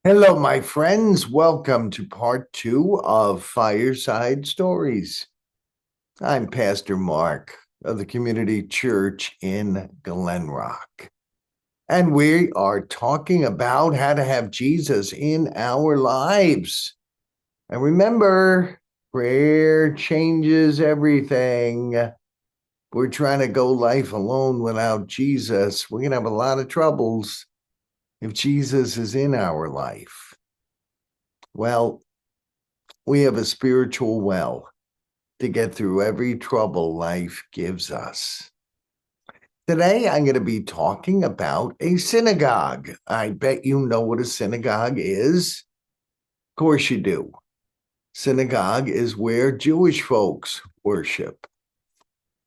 Hello, my friends. Welcome to part two of Fireside Stories. I'm Pastor Mark of the Community Church in Glen Rock, and we are talking about how to have Jesus in our lives. And remember, prayer changes everything. We're trying to go life alone without Jesus. We're going to have a lot of troubles if Jesus is in our life. Well, we have a spiritual well to get through every trouble life gives us. Today, I'm going to be talking about a synagogue. I bet you know what a synagogue is. Of course, you do. Synagogue is where Jewish folks worship.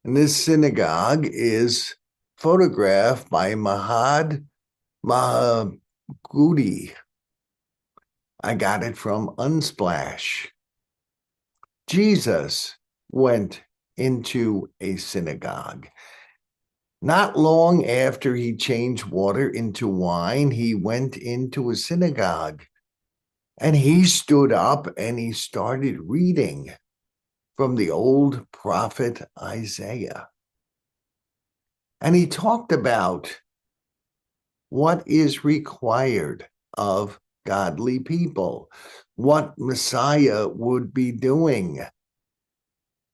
And this synagogue is photographed by Mahad Mahagudi. I got it from Unsplash. Jesus went into a synagogue. Not long after he changed water into wine, he went into a synagogue and he stood up and he started reading from the old prophet Isaiah. And he talked about what is required of godly people, what Messiah would be doing.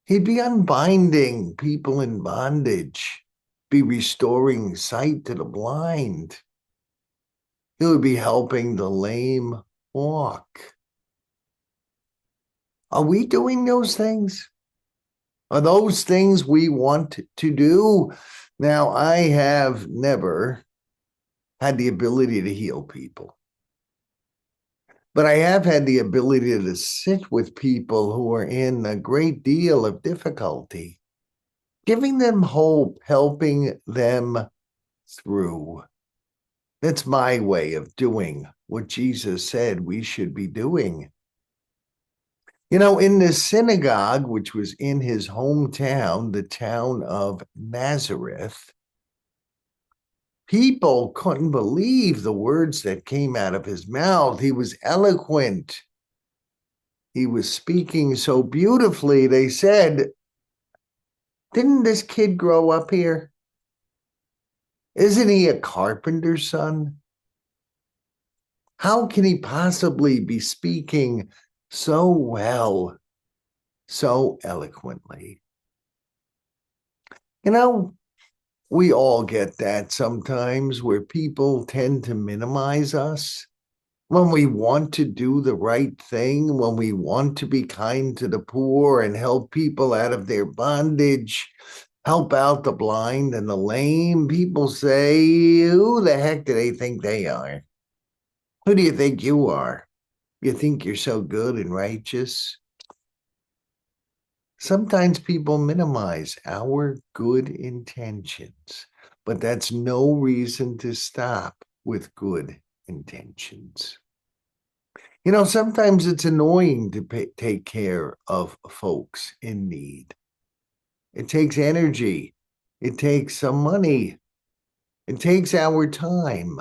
He'd be unbinding people in bondage, be restoring sight to the blind. He would be helping the lame walk. Are we doing those things? Are those things we want to do? Now, I have never had the ability to heal people, but I have had the ability to sit with people who are in a great deal of difficulty, giving them hope, helping them through. That's my way of doing what Jesus said we should be doing. You know, in the synagogue, which was in his hometown, the town of Nazareth, people couldn't believe the words that came out of his mouth. He was eloquent. He was speaking so beautifully. They said, "Didn't this kid grow up here? Isn't he a carpenter's son? How can he possibly be speaking so well, so eloquently?" You know, we all get that sometimes where people tend to minimize us when we want to do the right thing, when we want to be kind to the poor and help people out of their bondage, help out the blind and the lame. People say, "Who the heck do they think they are? Who do you think you are? You think you're so good and righteous?" Sometimes people minimize our good intentions, but that's no reason to stop with good intentions. You know, sometimes it's annoying to take care of folks in need. It takes energy, it takes some money, it takes our time,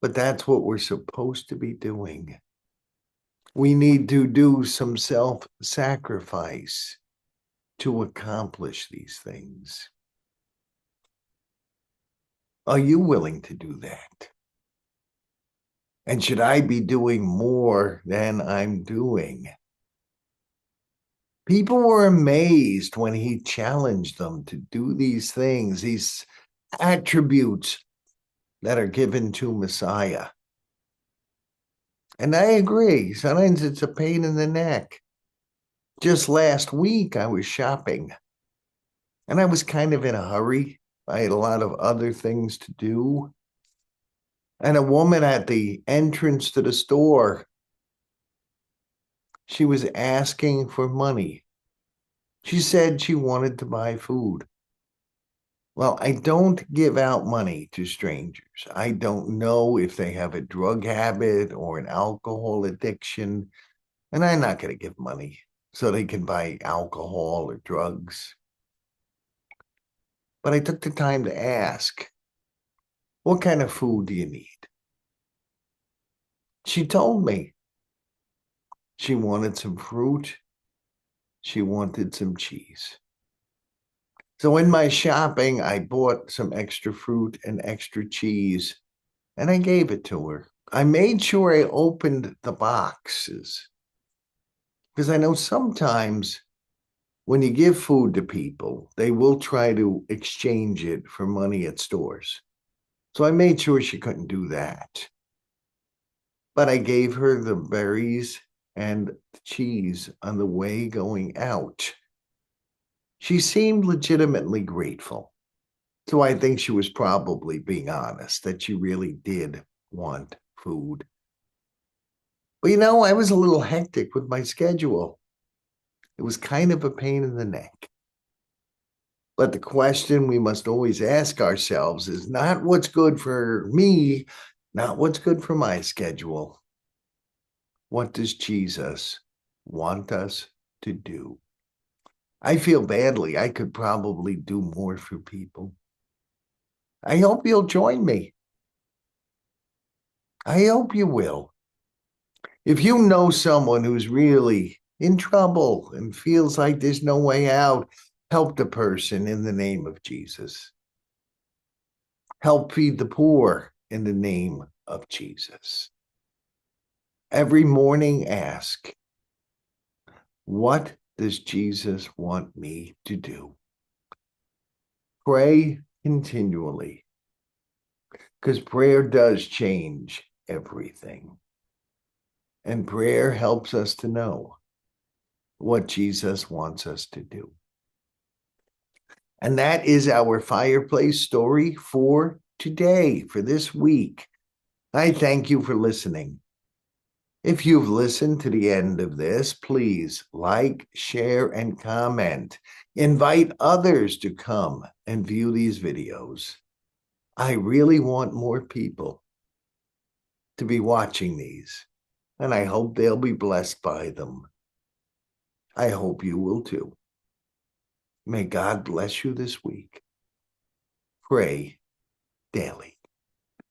but that's what we're supposed to be doing. We need to do some self sacrifice to accomplish these things. Are you willing to do that? And should I be doing more than I'm doing? People were amazed when he challenged them to do these things, these attributes that are given to Messiah. And I agree. Sometimes it's a pain in the neck. Just last week, I was shopping and I was kind of in a hurry. I had a lot of other things to do. And a woman at the entrance to the store, she was asking for money. She said she wanted to buy food. Well, I don't give out money to strangers. I don't know if they have a drug habit or an alcohol addiction, and I'm not going to give money so they can buy alcohol or drugs. But I took the time to ask, what kind of food do you need? She told me she wanted some fruit. She wanted some cheese. So in my shopping, I bought some extra fruit and extra cheese, and I gave it to her. I made sure I opened the boxes because I know sometimes when you give food to people, they will try to exchange it for money at stores. So I made sure she couldn't do that. But I gave her the berries and the cheese on the way going out. She seemed legitimately grateful. So I think she was probably being honest that she really did want food. But I was a little hectic with my schedule. It was kind of a pain in the neck. But the question we must always ask ourselves is not what's good for me, not what's good for my schedule. What does Jesus want us to do? I feel badly. I could probably do more for people. I hope you'll join me. I hope you will. If you know someone who's really in trouble and feels like there's no way out, help the person in the name of Jesus. Help feed the poor in the name of Jesus. Every morning ask, what does Jesus want me to do? Pray continually, because prayer does change everything. And prayer helps us to know what Jesus wants us to do. And that is our fireplace story for today, for this week. I thank you for listening. If you've listened to the end of this, please like, share, and comment. Invite others to come and view these videos. I really want more people to be watching these, and I hope they'll be blessed by them. I hope you will too. May God bless you this week. Pray daily.